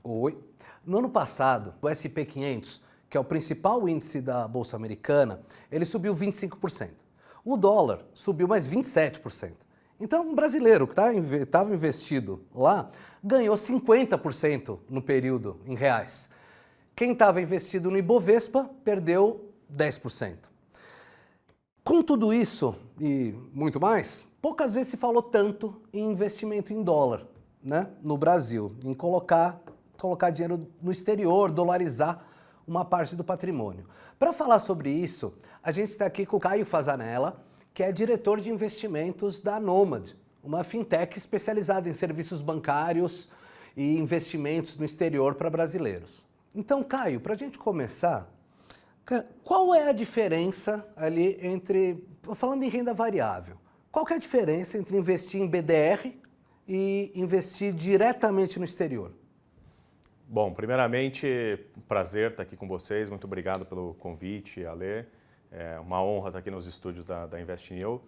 Oi. No ano passado, o S&P 500, que é o principal índice da Bolsa Americana, ele subiu 25%. O dólar subiu mais 27%. Então, um brasileiro que estava investido lá ganhou 50% no período em reais. Quem estava investido no Ibovespa perdeu 10%. Com tudo isso e muito mais, poucas vezes se falou tanto em investimento em dólar, né, no Brasil, em colocar dinheiro no exterior, dolarizar uma parte do patrimônio. Para falar sobre isso, a gente está aqui com o Caio Fasanella, que é diretor de investimentos da Nomad, uma fintech especializada em serviços bancários e investimentos no exterior para brasileiros. Então, Caio, para a gente começar, qual é a diferença ali entre, falando em renda variável, qual que é a diferença entre investir em BDR e investir diretamente no exterior? Bom, primeiramente, prazer estar aqui com vocês. Muito obrigado pelo convite, Alê. É uma honra estar aqui nos estúdios da InvestNew.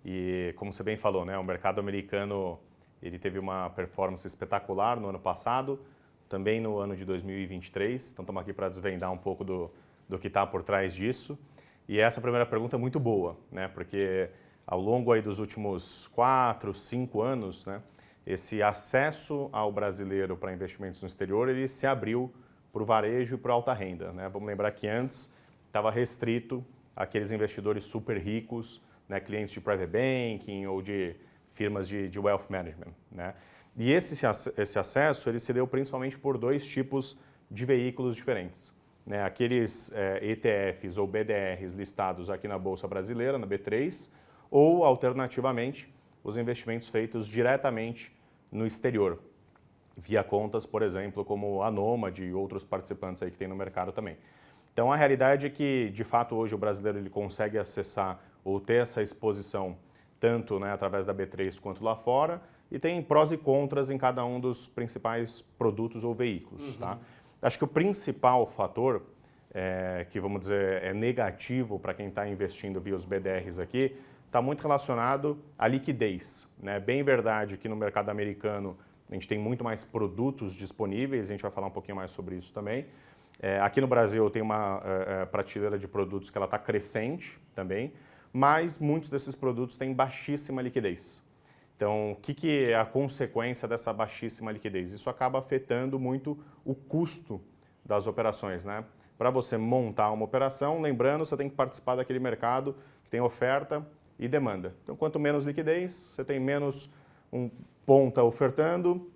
E como você bem falou, né, o mercado americano ele teve uma performance espetacular no ano passado, também no ano de 2023. Então estamos aqui para desvendar um pouco do que está por trás disso. E essa primeira pergunta é muito boa, né, porque ao longo aí dos últimos 4, 5 anos, né, esse acesso ao brasileiro para investimentos no exterior, ele se abriu para o varejo e para a alta renda, né? Vamos lembrar que antes estava restrito àqueles investidores super ricos, né, clientes de private banking ou de firmas de wealth management, né? E esse acesso ele se deu principalmente por dois tipos de veículos diferentes, né? Aqueles ETFs ou BDRs listados aqui na Bolsa Brasileira, na B3, ou alternativamente os investimentos feitos diretamente no exterior, via contas, por exemplo, como a Nomad e outros participantes aí que tem no mercado também. Então, a realidade é que, de fato, hoje o brasileiro ele consegue acessar ou ter essa exposição tanto, né, através da B3 quanto lá fora, e tem prós e contras em cada um dos principais produtos ou veículos. Tá? Acho que o principal fator que, vamos dizer, é negativo para quem está investindo via os BDRs aqui, está muito relacionado à liquidez, né? Bem verdade que no mercado americano a gente tem muito mais produtos disponíveis, a gente vai falar um pouquinho mais sobre isso também. Aqui no Brasil tem uma prateleira de produtos que ela está crescente também, mas muitos desses produtos têm baixíssima liquidez. Então, o que é a consequência dessa baixíssima liquidez? Isso acaba afetando muito o custo das operações, né? Para você montar uma operação, lembrando, você tem que participar daquele mercado que tem oferta e demanda. Então, quanto menos liquidez, você tem menos ponta ofertando,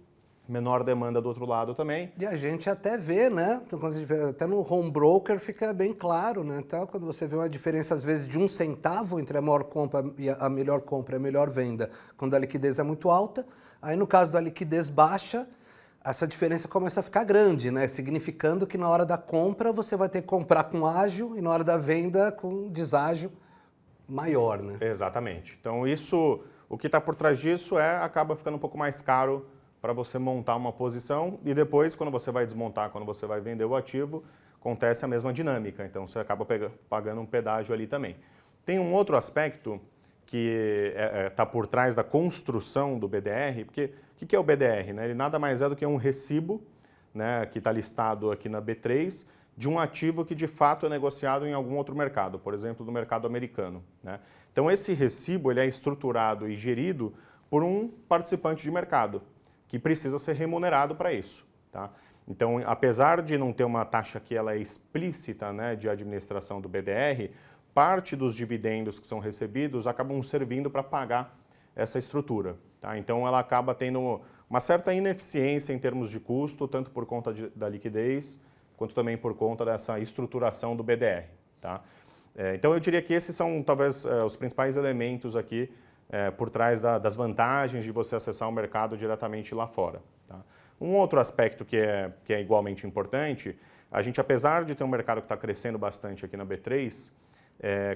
menor demanda do outro lado também. E a gente até vê, né? Então, quando a gente vê, até no home broker fica bem claro, né? Então, quando você vê uma diferença, às vezes, de 1 centavo entre a maior compra e a melhor compra e a melhor venda, quando a liquidez é muito alta. Aí, no caso da liquidez baixa, essa diferença começa a ficar grande, né? Significando que na hora da compra você vai ter que comprar com ágio e na hora da venda com deságio maior, né? Exatamente. Então, isso, o que está por trás disso acaba ficando um pouco mais caro para você montar uma posição e depois, quando você vai desmontar, quando você vai vender o ativo, acontece a mesma dinâmica. Então, você acaba pagando um pedágio ali também. Tem um outro aspecto que está por trás da construção do BDR, porque o que é o BDR? Né? Ele nada mais é do que um recibo, né, que está listado aqui na B3, de um ativo que de fato é negociado em algum outro mercado, por exemplo, no mercado americano, né? Então, esse recibo ele é estruturado e gerido por um participante de mercado, que precisa ser remunerado para isso. Tá? Então, apesar de não ter uma taxa que ela é explícita, né, de administração do BDR, parte dos dividendos que são recebidos acabam servindo para pagar essa estrutura. Tá? Então, ela acaba tendo uma certa ineficiência em termos de custo, tanto por conta da liquidez, quanto também por conta dessa estruturação do BDR. Tá? Então, eu diria que esses são, talvez, os principais elementos aqui por trás das vantagens de você acessar o mercado diretamente lá fora. Tá? Um outro aspecto que é igualmente importante, a gente, apesar de ter um mercado que está crescendo bastante aqui na B3,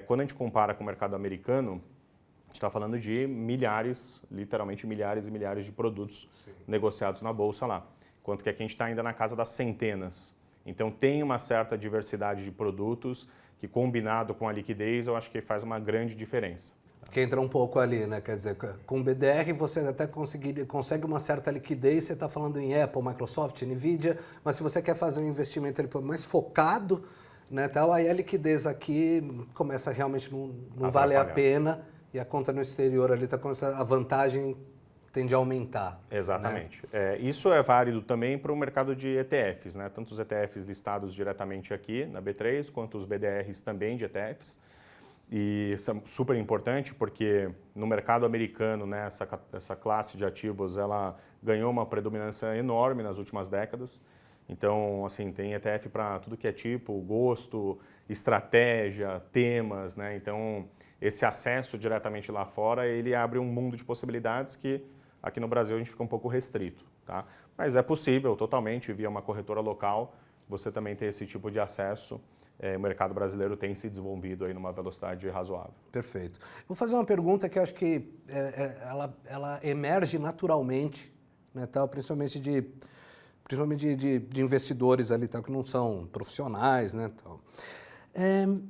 quando a gente compara com o mercado americano, a gente está falando de milhares, literalmente milhares e milhares de produtos negociados na Bolsa lá, enquanto que aqui a gente está ainda na casa das centenas. Então, tem uma certa diversidade de produtos que, combinado com a liquidez, eu acho que faz uma grande diferença. Que entra um pouco ali, né? Quer dizer, com o BDR você até consegue uma certa liquidez, você está falando em Apple, Microsoft, Nvidia, mas se você quer fazer um investimento mais focado, né, tal, aí a liquidez aqui começa a realmente não valer a pena e a conta no exterior ali está começando, a vantagem tende a aumentar. Exatamente. Né? Isso é válido também para o mercado de ETFs, né? Tanto os ETFs listados diretamente aqui na B3, quanto os BDRs também de ETFs. E isso é super importante porque no mercado americano, né, essa classe de ativos ela ganhou uma predominância enorme nas últimas décadas. Então, assim, tem ETF para tudo que é tipo, gosto, estratégia, temas, né? Então, esse acesso diretamente lá fora, ele abre um mundo de possibilidades que aqui no Brasil a gente fica um pouco restrito, tá? Mas é possível totalmente via uma corretora local você também ter esse tipo de acesso. O mercado brasileiro tem se desenvolvido aí numa velocidade razoável. Perfeito. Vou fazer uma pergunta que eu acho que ela emerge naturalmente, né, tal, principalmente de investidores ali, tal, que não são profissionais, né, tal.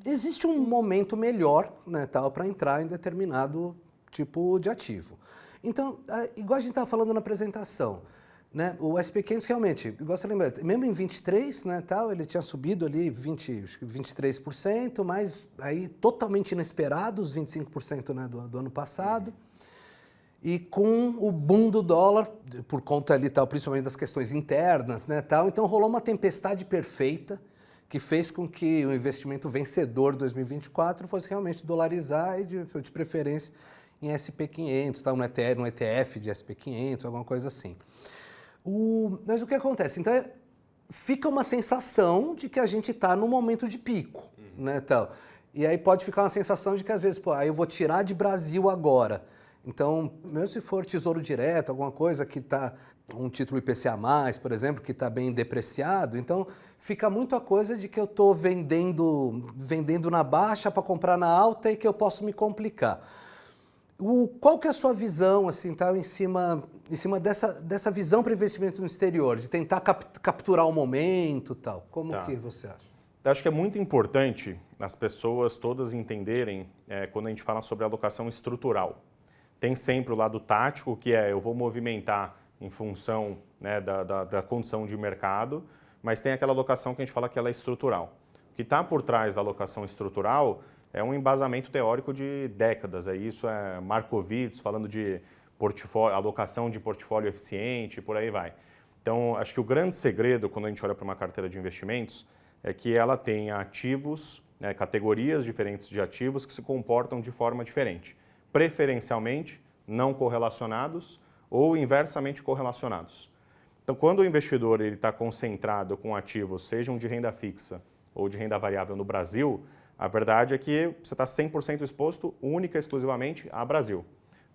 Existe um momento melhor, né, tal, para entrar em determinado tipo de ativo. Então, igual a gente estava falando na apresentação, né, o SP500 realmente, igual você lembra, mesmo em 23, né, tal, ele tinha subido ali 23%, mas aí totalmente inesperado, os 25%, né, do ano passado. E com o boom do dólar, por conta ali, tal, principalmente das questões internas, né, tal, então rolou uma tempestade perfeita que fez com que o investimento vencedor de 2024 fosse realmente dolarizar e de preferência em SP500, tá, no ETF de SP500, alguma coisa assim. Mas o que acontece? Então, fica uma sensação de que a gente está num momento de pico, né, tal. E aí pode ficar uma sensação de que, às vezes, pô, aí eu vou tirar de Brasil agora. Então, mesmo se for Tesouro Direto, alguma coisa que está, um título IPCA+, por exemplo, que está bem depreciado, então fica muito a coisa de que eu estou vendendo na baixa para comprar na alta e que eu posso me complicar. Qual que é a sua visão, assim, tá, em cima dessa visão para investimento no exterior, de tentar capturar o momento, tal? Como que você acha? Eu acho que é muito importante as pessoas todas entenderem quando a gente fala sobre alocação estrutural. Tem sempre o lado tático, que eu vou movimentar em função, né, da condição de mercado, mas tem aquela alocação que a gente fala que ela é estrutural. O que está por trás da alocação estrutural é um embasamento teórico de décadas. Isso é Markowitz falando de alocação de portfólio eficiente, por aí vai. Então, acho que o grande segredo quando a gente olha para uma carteira de investimentos é que ela tenha ativos, né, categorias diferentes de ativos que se comportam de forma diferente. Preferencialmente não correlacionados ou inversamente correlacionados. Então, quando o investidor está concentrado com ativos, sejam de renda fixa ou de renda variável no Brasil, a verdade é que você está 100% exposto única e exclusivamente a Brasil.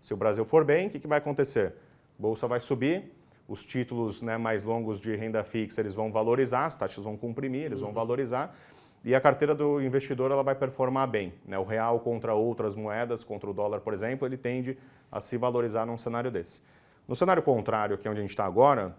Se o Brasil for bem, o que vai acontecer? A bolsa vai subir, os títulos, né, mais longos de renda fixa eles vão valorizar, as taxas vão comprimir, eles vão valorizar, e a carteira do investidor ela vai performar bem. Né? O real contra outras moedas, contra o dólar, por exemplo, ele tende a se valorizar num cenário desse. No cenário contrário, que é onde a gente está agora,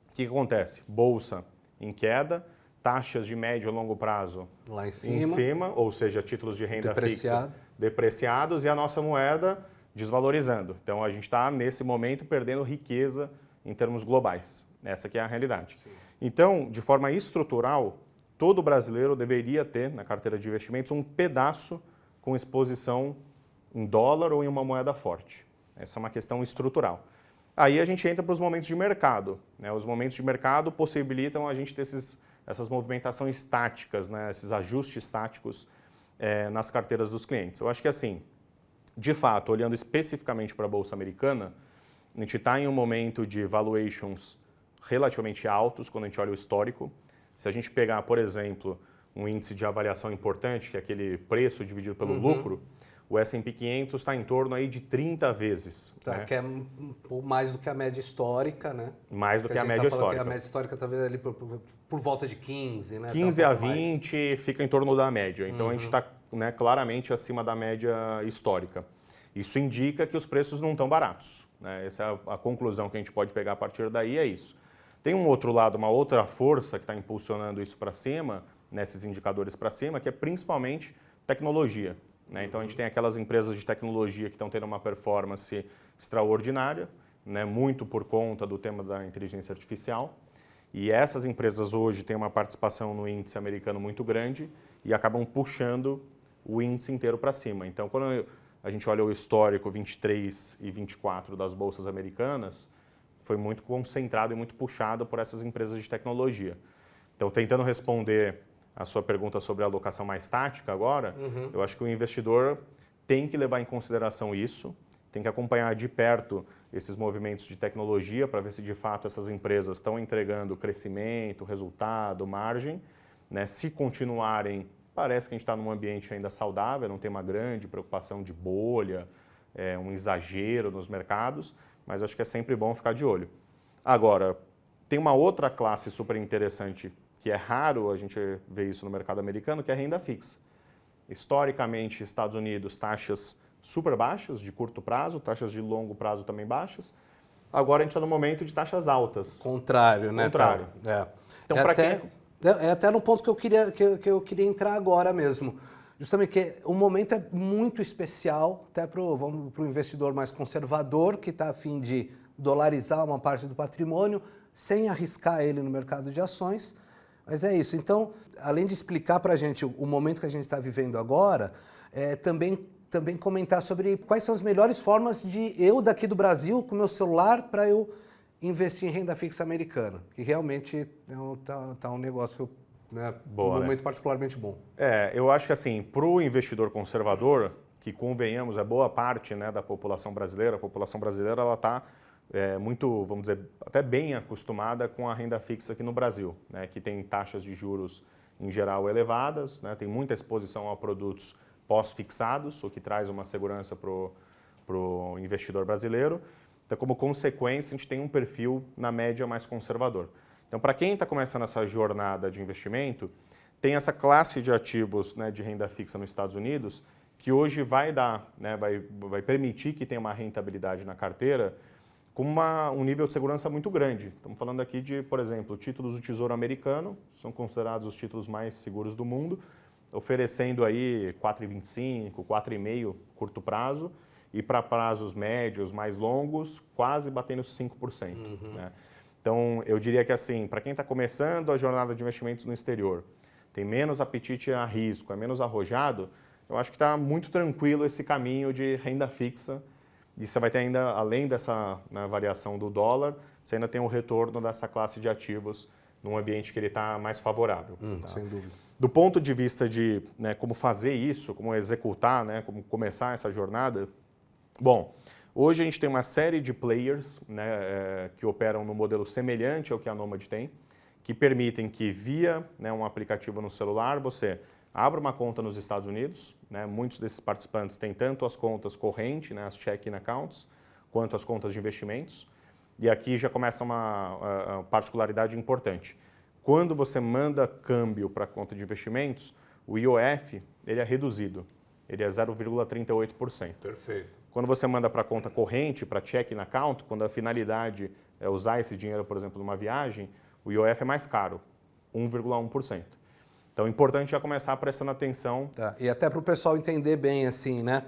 o que acontece? Bolsa em queda, taxas de médio e longo prazo lá em cima, ou seja, títulos de renda fixa depreciados e a nossa moeda desvalorizando. Então, a gente está, nesse momento, perdendo riqueza em termos globais. Essa que é a realidade. Sim. Então, de forma estrutural, todo brasileiro deveria ter na carteira de investimentos um pedaço com exposição em dólar ou em uma moeda forte. Essa é uma questão estrutural. Aí a gente entra para os momentos de mercado. Né? Os momentos de mercado possibilitam a gente ter essas movimentações táticas, né? Esses ajustes táticos nas carteiras dos clientes. Eu acho que assim, de fato, olhando especificamente para a Bolsa Americana, a gente está em um momento de valuations relativamente altos quando a gente olha o histórico. Se a gente pegar, por exemplo, um índice de avaliação importante, que é aquele preço dividido pelo lucro, o S&P 500 está em torno aí de 30 vezes. Tá, né? Que é mais do que a média histórica, né? Mais do que a média histórica. A média histórica está ali por volta de 15, né? 15 a 20 fica em torno da média. Então a gente está, né, claramente acima da média histórica. Isso indica que os preços não estão baratos. Né? Essa é a conclusão que a gente pode pegar a partir daí, é isso. Tem um outro lado, uma outra força que está impulsionando isso para cima, nesses indicadores para cima, que é principalmente tecnologia. né? Então a gente tem aquelas empresas de tecnologia que estão tendo uma performance extraordinária, né? Muito por conta do tema da inteligência artificial. E essas empresas hoje têm uma participação no índice americano muito grande e acabam puxando o índice inteiro para cima. Então, quando a gente olha o histórico 23 e 24 das bolsas americanas, foi muito concentrado e muito puxado por essas empresas de tecnologia. Então, tentando responder a sua pergunta sobre a alocação mais tática agora, eu acho que o investidor tem que levar em consideração isso, tem que acompanhar de perto esses movimentos de tecnologia para ver se de fato essas empresas estão entregando crescimento, resultado, margem, né? Se continuarem, parece que a gente está num ambiente ainda saudável, não tem uma grande preocupação de bolha, um exagero nos mercados, mas acho que é sempre bom ficar de olho. Agora, tem uma outra classe super interessante, que é raro a gente ver isso no mercado americano, que é a renda fixa. Historicamente, Estados Unidos, taxas super baixas de curto prazo, taxas de longo prazo também baixas. Agora a gente está no momento de taxas altas. Contrário, né? Contrário. Então, para quem... É até no ponto que eu queria entrar agora mesmo. Justamente que o momento é muito especial, até para o investidor mais conservador, que está a fim de dolarizar uma parte do patrimônio, sem arriscar ele no mercado de ações. Mas é isso. Então, além de explicar para a gente o momento que a gente está vivendo agora, também comentar sobre quais são as melhores formas de eu, daqui do Brasil, com meu celular, para eu investir em renda fixa americana, que realmente tá um negócio, né, boa, um momento particularmente bom. Eu acho que assim, para o investidor conservador, que convenhamos, é boa parte, né, da população brasileira, ela está muito, vamos dizer, até bem acostumada com a renda fixa aqui no Brasil, né, que tem taxas de juros em geral elevadas, né, tem muita exposição a produtos pós-fixados, o que traz uma segurança para o investidor brasileiro. Então, como consequência, a gente tem um perfil, na média, mais conservador. Então, para quem está começando essa jornada de investimento, tem essa classe de ativos, né, de renda fixa nos Estados Unidos, que hoje vai dar, né, vai permitir que tenha uma rentabilidade na carteira com um nível de segurança muito grande. Estamos falando aqui de, por exemplo, títulos do Tesouro Americano, são considerados os títulos mais seguros do mundo, oferecendo aí 4,25, 4,5 curto prazo, e para prazos médios, mais longos, quase batendo 5%. Né? Então, eu diria que assim, para quem está começando a jornada de investimentos no exterior, tem menos apetite a risco, é menos arrojado, eu acho que está muito tranquilo esse caminho de renda fixa, e você vai ter ainda, além dessa, né, variação do dólar, você ainda tem o retorno dessa classe de ativos num ambiente que ele está mais favorável. Tá? Sem dúvida. Do ponto de vista de, né, como fazer isso, como executar, né, como começar essa jornada, bom, hoje a gente tem uma série de players, né, que operam no modelo semelhante ao que a Nomad tem, que permitem que via, né, um aplicativo no celular você abra uma conta nos Estados Unidos, né, muitos desses participantes têm tanto as contas correntes, né, as check-in accounts, quanto as contas de investimentos. E aqui já começa uma particularidade importante. Quando você manda câmbio para a conta de investimentos, o IOF ele é reduzido, ele é 0,38%. Perfeito. Quando você manda para a conta corrente, para check-in account, quando a finalidade é usar esse dinheiro, por exemplo, numa viagem, o IOF é mais caro, 1,1%. Então, é importante já começar prestando atenção. Tá. E até para o pessoal entender bem, assim, né?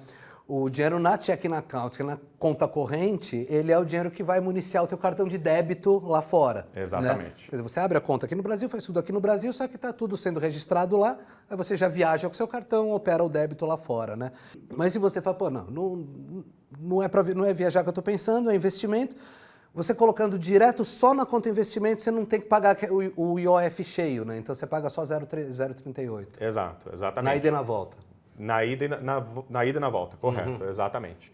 O dinheiro na check-in account, que é na conta corrente, ele é o dinheiro que vai municiar o teu cartão de débito lá fora. Exatamente. Né? Quer dizer, você abre a conta aqui no Brasil, faz tudo aqui no Brasil, só que está tudo sendo registrado lá, aí você já viaja com o seu cartão, opera o débito lá fora, né? Mas se você fala, pô, não é viajar que eu estou pensando, é investimento, você colocando direto só na conta investimento, você não tem que pagar o IOF cheio, né? Então você paga só 0,38. Exato, exatamente. Na ida e na volta. Na ida e na volta, correto, exatamente.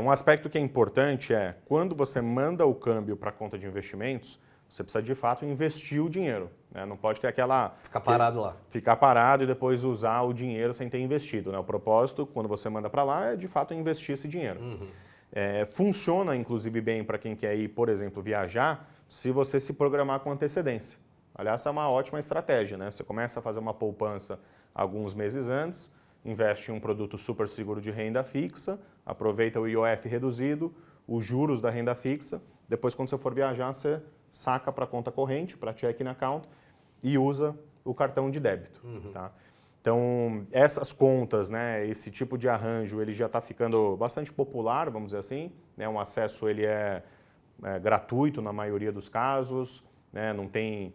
Um aspecto que é importante é, quando você manda o câmbio para a conta de investimentos, você precisa de fato investir o dinheiro. Né? Não pode ter aquela... Ficar parado lá. Ficar parado e depois usar o dinheiro sem ter investido. Né? O propósito, quando você manda para lá, é de fato investir esse dinheiro. Funciona, inclusive, bem para quem quer ir, por exemplo, viajar, se você se programar com antecedência. Aliás, essa é uma ótima estratégia. Né? Você começa a fazer uma poupança alguns meses antes, investe em um produto super seguro de renda fixa, aproveita o IOF reduzido, os juros da renda fixa, depois quando você for viajar, você saca para a conta corrente, para check-in account e usa o cartão de débito. Tá? Então, essas contas, né, esse tipo de arranjo, ele já está ficando bastante popular, vamos dizer assim, né, um acesso ele é gratuito na maioria dos casos, né, não tem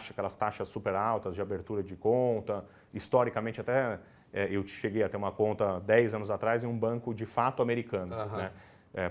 aquelas taxas super altas de abertura de conta, historicamente até eu cheguei a ter uma conta 10 anos atrás em um banco de fato americano, né?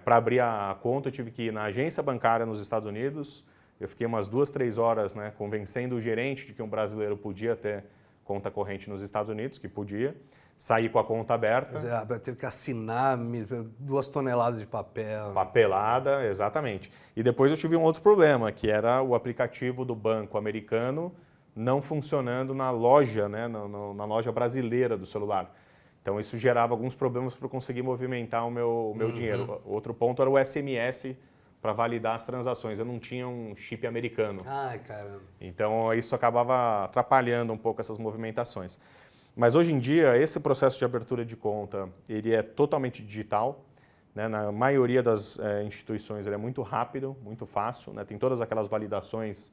Para abrir a conta eu tive que ir na agência bancária nos Estados Unidos, eu fiquei umas 2, 3 horas, né, convencendo o gerente de que um brasileiro podia ter conta corrente nos Estados Unidos, que podia, sair com a conta aberta. Teve que assinar 2 toneladas de papel. Papelada, exatamente. E depois eu tive um outro problema, que era o aplicativo do banco americano não funcionando na loja, né, na loja brasileira do celular. Então isso gerava alguns problemas para eu conseguir movimentar o meu dinheiro. Outro ponto era o SMS para validar as transações. Eu não tinha um chip americano. Ai, caramba. Então isso acabava atrapalhando um pouco essas movimentações. Mas hoje em dia, esse processo de abertura de conta, ele é totalmente digital, né? Na maioria das instituições ele é muito rápido, muito fácil, né? Tem todas aquelas validações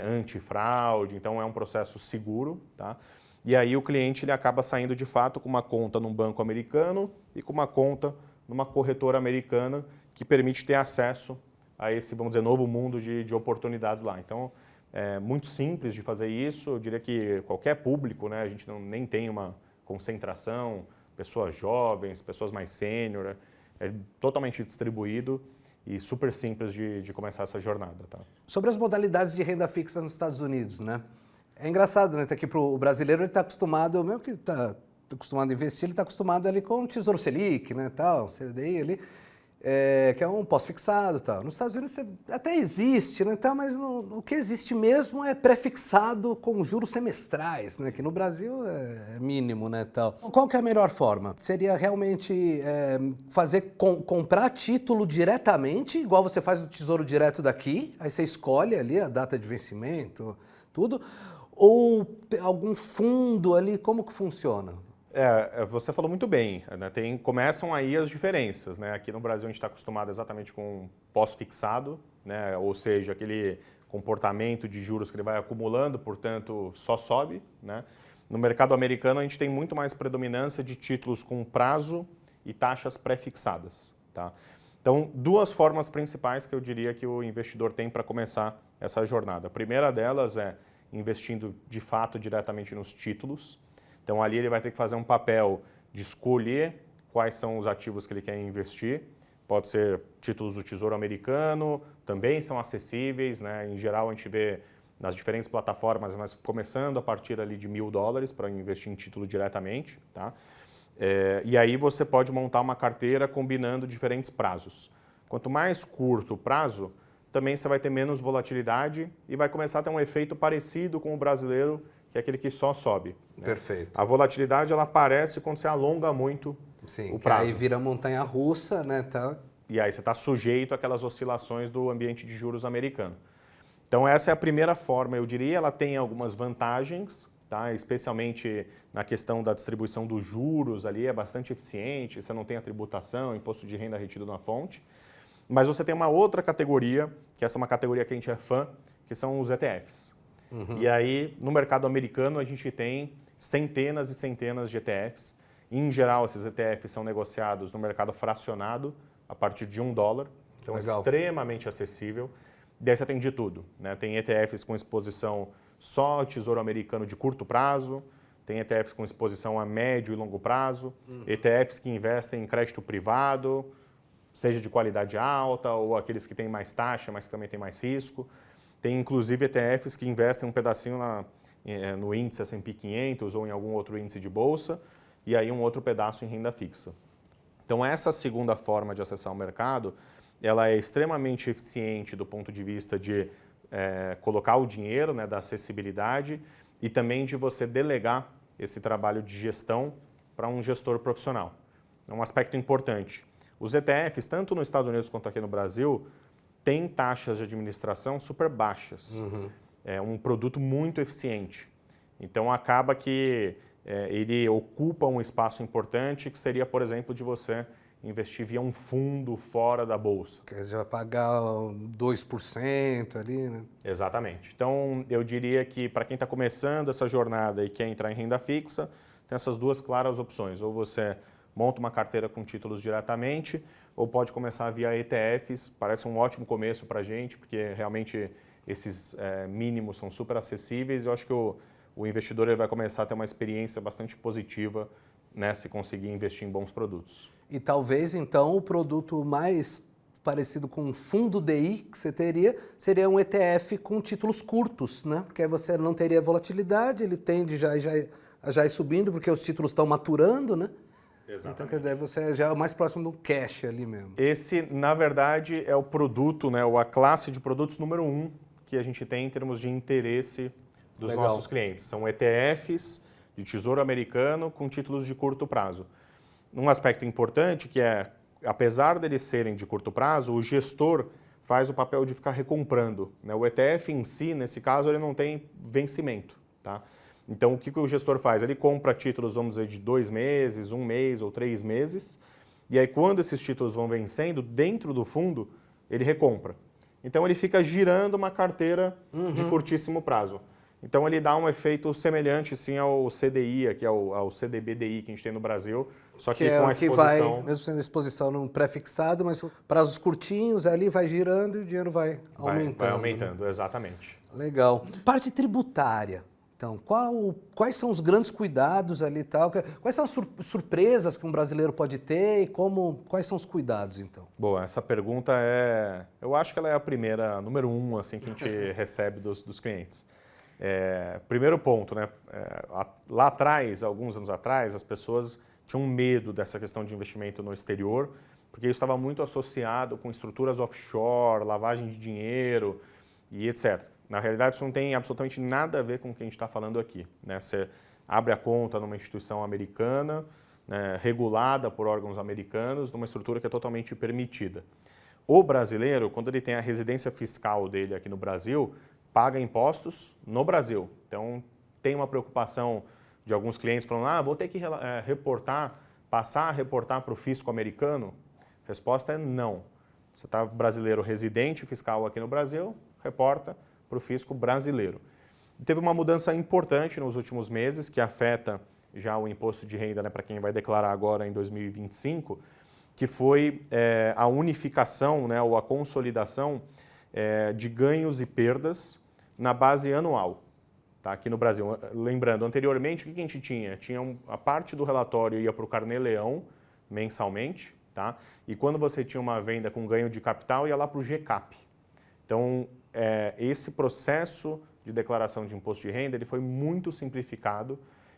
antifraude, então é um processo seguro, tá? E aí o cliente ele acaba saindo de fato com uma conta num banco americano e com uma conta numa corretora americana que permite ter acesso a esse, vamos dizer, novo mundo de oportunidades lá. Então, é muito simples de fazer isso. Eu diria que qualquer público, né, a gente nem tem uma concentração, pessoas jovens, pessoas mais sênior, é totalmente distribuído e super simples de começar essa jornada. Tá? Sobre as modalidades de renda fixa nos Estados Unidos, né? É engraçado, né? Aqui para o brasileiro ele está acostumado, mesmo que está acostumado a investir, ele está acostumado ali com o Tesouro Selic, né, tal, CDI ali. Que é um pós-fixado e tal. Nos Estados Unidos até existe, né, tal, mas o que existe mesmo é pré-fixado com juros semestrais, né, que no Brasil é mínimo, né, tal. Qual que é a melhor forma? Seria realmente comprar título diretamente, igual você faz no Tesouro Direto daqui, aí você escolhe ali a data de vencimento, tudo, ou algum fundo ali, como que funciona? Você falou muito bem, né? Começam aí as diferenças, né? Aqui no Brasil a gente está acostumado exatamente com pós-fixado, né? Ou seja, aquele comportamento de juros que ele vai acumulando, portanto só sobe, né? No mercado americano a gente tem muito mais predominância de títulos com prazo e taxas pré-fixadas, tá? Então, 2 formas principais que eu diria que o investidor tem para começar essa jornada. A primeira delas é investindo de fato diretamente nos títulos. Então, ali ele vai ter que fazer um papel de escolher quais são os ativos que ele quer investir. Pode ser títulos do Tesouro Americano, também são acessíveis, né? Em geral, a gente vê nas diferentes plataformas, mas começando a partir ali de $1.000 para investir em título diretamente, tá? E aí você pode montar uma carteira combinando diferentes prazos. Quanto mais curto o prazo, também você vai ter menos volatilidade e vai começar a ter um efeito parecido com o brasileiro, que é aquele que só sobe. Né? Perfeito. A volatilidade ela aparece quando você alonga muito o prazo. Aí vira montanha-russa, né? Tá. E aí você está sujeito àquelas oscilações do ambiente de juros americano. Então essa é a primeira forma, eu diria, ela tem algumas vantagens, tá? Especialmente na questão da distribuição dos juros ali, é bastante eficiente, você não tem a tributação, imposto de renda retido na fonte. Mas você tem uma outra categoria, que essa é uma categoria que a gente é fã, que são os ETFs. E aí, no mercado americano, a gente tem centenas e centenas de ETFs. Em geral, esses ETFs são negociados no mercado fracionado a partir de $1. Então, é extremamente acessível. Daí você tem de tudo, né? Tem ETFs com exposição só ao Tesouro Americano de curto prazo, tem ETFs com exposição a médio e longo prazo, ETFs que investem em crédito privado, seja de qualidade alta ou aqueles que têm mais taxa, mas que também têm mais risco. Tem inclusive ETFs que investem um pedacinho no índice S&P 500 ou em algum outro índice de bolsa e aí um outro pedaço em renda fixa. Então essa segunda forma de acessar o mercado, ela é extremamente eficiente do ponto de vista de colocar o dinheiro, né, da acessibilidade e também de você delegar esse trabalho de gestão para um gestor profissional. É um aspecto importante. Os ETFs, tanto nos Estados Unidos quanto aqui no Brasil, têm taxas de administração super baixas. É um produto muito eficiente. Então, acaba que ele ocupa um espaço importante que seria, por exemplo, de você investir via um fundo fora da bolsa. Que você vai pagar 2% ali, né? Exatamente. Então, eu diria que para quem está começando essa jornada e quer entrar em renda fixa, tem essas duas claras opções. Ou você monta uma carteira com títulos diretamente, ou pode começar via ETFs. Parece um ótimo começo para a gente, porque realmente esses mínimos são super acessíveis. Eu acho que o investidor ele vai começar a ter uma experiência bastante positiva, né, se conseguir investir em bons produtos. E talvez, então, o produto mais parecido com um fundo DI que você teria seria um ETF com títulos curtos, né? Porque aí você não teria volatilidade, ele tende já ir subindo, porque os títulos estão maturando, né? Exatamente. Então, quer dizer, você já é o mais próximo do cash ali mesmo. Esse, na verdade, é o produto, né, ou a classe de produtos número 1 que a gente tem em termos de interesse dos Legal. nossos clientes. São ETFs de tesouro americano com títulos de curto prazo. Um aspecto importante que é, apesar deles serem de curto prazo, o gestor faz o papel de ficar recomprando, né? O ETF em si, nesse caso, ele não tem vencimento, tá? Então, o que o gestor faz? Ele compra títulos, vamos dizer, de 2 meses, 1 mês ou 3 meses, e aí quando esses títulos vão vencendo, dentro do fundo, ele recompra. Então, ele fica girando uma carteira de curtíssimo prazo. Então, ele dá um efeito semelhante, sim, ao CDI, aqui ao CDBDI que a gente tem no Brasil, só que com a que exposição... vai, mesmo sendo exposição num pré-fixado, mas prazos curtinhos, ali vai girando e o dinheiro vai aumentando. Vai aumentando, né? Exatamente. Legal. Parte tributária. Então, quais são os grandes cuidados ali e tal? Quais são as surpresas que um brasileiro pode ter e quais são os cuidados, então? Boa, essa pergunta eu acho que ela é a primeira, número 1, assim, que a gente recebe dos clientes. Primeiro ponto, né? Lá atrás, alguns anos atrás, as pessoas tinham medo dessa questão de investimento no exterior, porque isso estava muito associado com estruturas offshore, lavagem de dinheiro e etc. Na realidade, isso não tem absolutamente nada a ver com o que a gente está falando aqui, né? Você abre a conta numa instituição americana, né, regulada por órgãos americanos, numa estrutura que é totalmente permitida. O brasileiro, quando ele tem a residência fiscal dele aqui no Brasil, paga impostos no Brasil. Então, tem uma preocupação de alguns clientes falando, vou ter que passar a reportar para o fisco americano? A resposta é não. Você está brasileiro residente fiscal aqui no Brasil, reporta para o fisco brasileiro. Teve uma mudança importante nos últimos meses, que afeta já o imposto de renda, né, para quem vai declarar agora em 2025, que foi a unificação, né, ou a consolidação de ganhos e perdas na base anual, tá, aqui no Brasil. Lembrando, anteriormente, o que a gente tinha? A parte do relatório ia para o Carnê-Leão mensalmente, tá? E quando você tinha uma venda com ganho de capital, ia lá para o GCAP. Então, esse processo de declaração de imposto de renda ele foi muito simplificado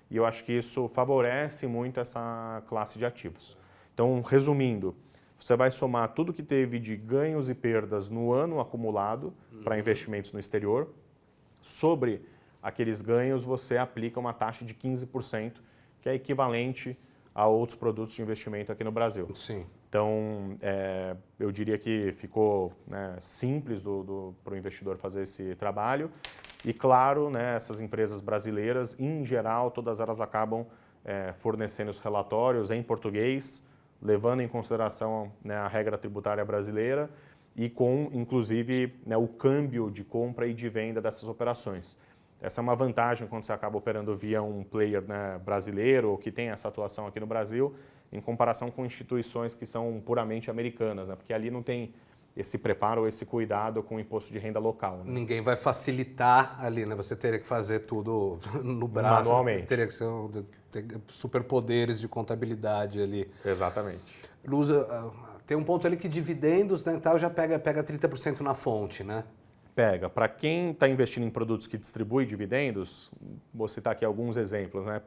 e eu acho que isso favorece muito essa classe de ativos. Então, resumindo, você vai somar tudo que teve de ganhos e perdas no ano acumulado para investimentos no exterior. Sobre aqueles ganhos, você aplica uma taxa de 15%, que é equivalente a outros produtos de investimento aqui no Brasil. Sim. Então, eu diria que ficou, né, simples para o investidor fazer esse trabalho. E, claro, né, essas empresas brasileiras, em geral, todas elas acabam fornecendo os relatórios em português, levando em consideração, né, a regra tributária brasileira e com, inclusive, né, o câmbio de compra e de venda dessas operações. Essa é uma vantagem quando você acaba operando via um player, né, brasileiro ou que tem essa atuação aqui no Brasil, em comparação com instituições que são puramente americanas, né, porque ali não tem esse preparo, esse cuidado com o imposto de renda local. Né? Ninguém vai facilitar ali, né? Você teria que fazer tudo no braço. Manualmente. Teria que ser superpoderes de contabilidade ali. Exatamente. Tem um ponto ali que dividendos, né, tal, já pega 30% na fonte, né? Pega. Para quem está investindo em produtos que distribuem dividendos, vou citar aqui alguns exemplos, né?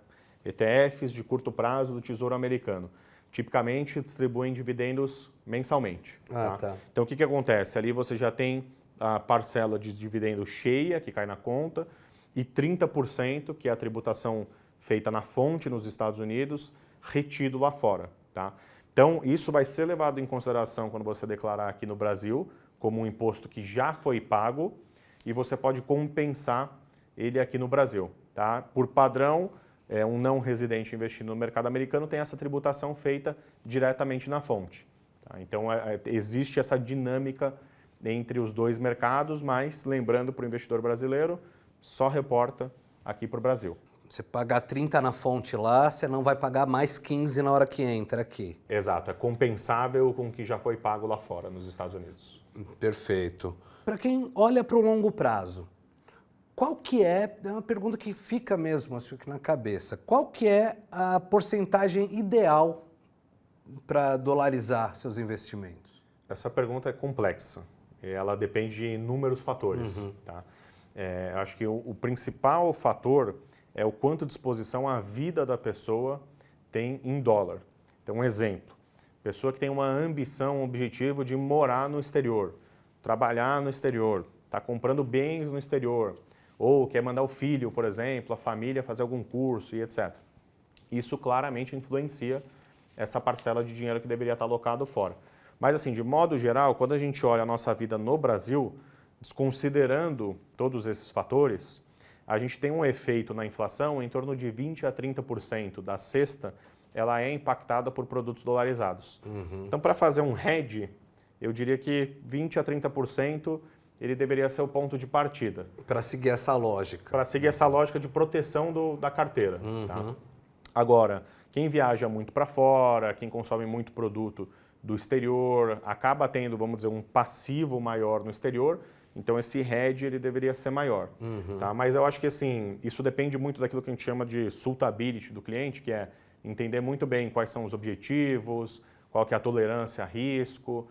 ETFs de curto prazo do Tesouro Americano. Tipicamente distribuem dividendos mensalmente. Tá? Então, o que acontece? Ali você já tem a parcela de dividendo cheia, que cai na conta, e 30%, que é a tributação feita na fonte nos Estados Unidos, retido lá fora. Tá? Então, isso vai ser levado em consideração quando você declarar aqui no Brasil, como um imposto que já foi pago, e você pode compensar ele aqui no Brasil. Tá? Por padrão, um não residente investindo no mercado americano tem essa tributação feita diretamente na fonte. Tá? Então, existe essa dinâmica entre os dois mercados, mas lembrando para o investidor brasileiro, só reporta aqui para o Brasil. Você pagar 30 na fonte lá, você não vai pagar mais 15 na hora que entra aqui. Exato, é compensável com o que já foi pago lá fora, nos Estados Unidos. Perfeito. Para quem olha para o longo prazo, qual que é uma pergunta que fica mesmo assim, aqui na cabeça, qual que é a porcentagem ideal para dolarizar seus investimentos? Essa pergunta é complexa, ela depende de inúmeros fatores. Tá? Acho que o principal fator é o quanto de exposição a vida da pessoa tem em dólar. Então, um exemplo, pessoa que tem uma ambição, um objetivo de morar no exterior, trabalhar no exterior, está comprando bens no exterior, ou quer mandar o filho, por exemplo, a família fazer algum curso e etc. Isso claramente influencia essa parcela de dinheiro que deveria estar alocado fora. Mas assim, de modo geral, quando a gente olha a nossa vida no Brasil, desconsiderando todos esses fatores, a gente tem um efeito na inflação em torno de 20% a 30% da cesta, ela é impactada por produtos dolarizados. Então, para fazer um hedge, eu diria que 20% a 30% ele deveria ser o ponto de partida. Para seguir essa lógica. Para seguir essa lógica de proteção da carteira. Tá? Agora, quem viaja muito para fora, quem consome muito produto do exterior, acaba tendo, vamos dizer, um passivo maior no exterior, então esse hedge ele deveria ser maior. Tá? Mas eu acho que assim, isso depende muito daquilo que a gente chama de suitability do cliente, que é entender muito bem quais são os objetivos, qual que é a tolerância a risco,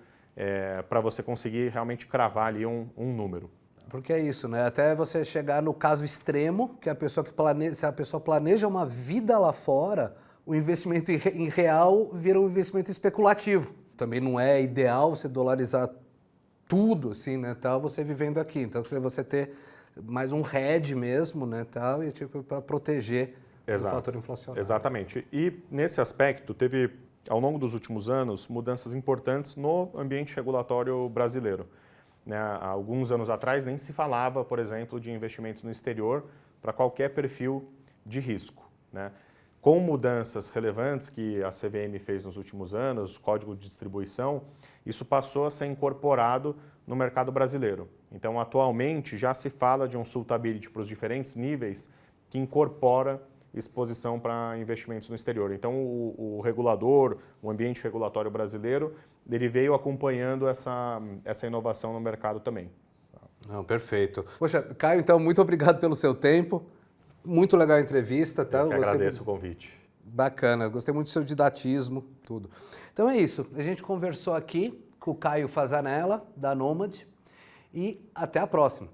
para você conseguir realmente cravar ali um número. Porque é isso, né? Até você chegar no caso extremo, que a pessoa que planeja, se a pessoa planeja uma vida lá fora, o investimento em real vira um investimento especulativo. Também não é ideal você dolarizar tudo, assim, né, tal, você vivendo aqui. Então, você ter mais um hedge mesmo, né, tal, e tipo, para proteger o fator inflacionário. Exatamente. E nesse aspecto, teve, ao longo dos últimos anos, mudanças importantes no ambiente regulatório brasileiro. Né, há alguns anos atrás, nem se falava, por exemplo, de investimentos no exterior para qualquer perfil de risco. Né? Com mudanças relevantes que a CVM fez nos últimos anos, Código de Distribuição, isso passou a ser incorporado no mercado brasileiro. Então, atualmente, já se fala de um suitability para os diferentes níveis que incorpora exposição para investimentos no exterior. Então, o regulador, o ambiente regulatório brasileiro, ele veio acompanhando essa inovação no mercado também. Não, perfeito. Poxa, Caio, então, muito obrigado pelo seu tempo. Muito legal a entrevista. Tá? Eu que agradeço o convite. Bacana, gostei muito do seu didatismo, tudo. Então é isso, a gente conversou aqui com o Caio Fasanella, da Nomad, e até a próxima.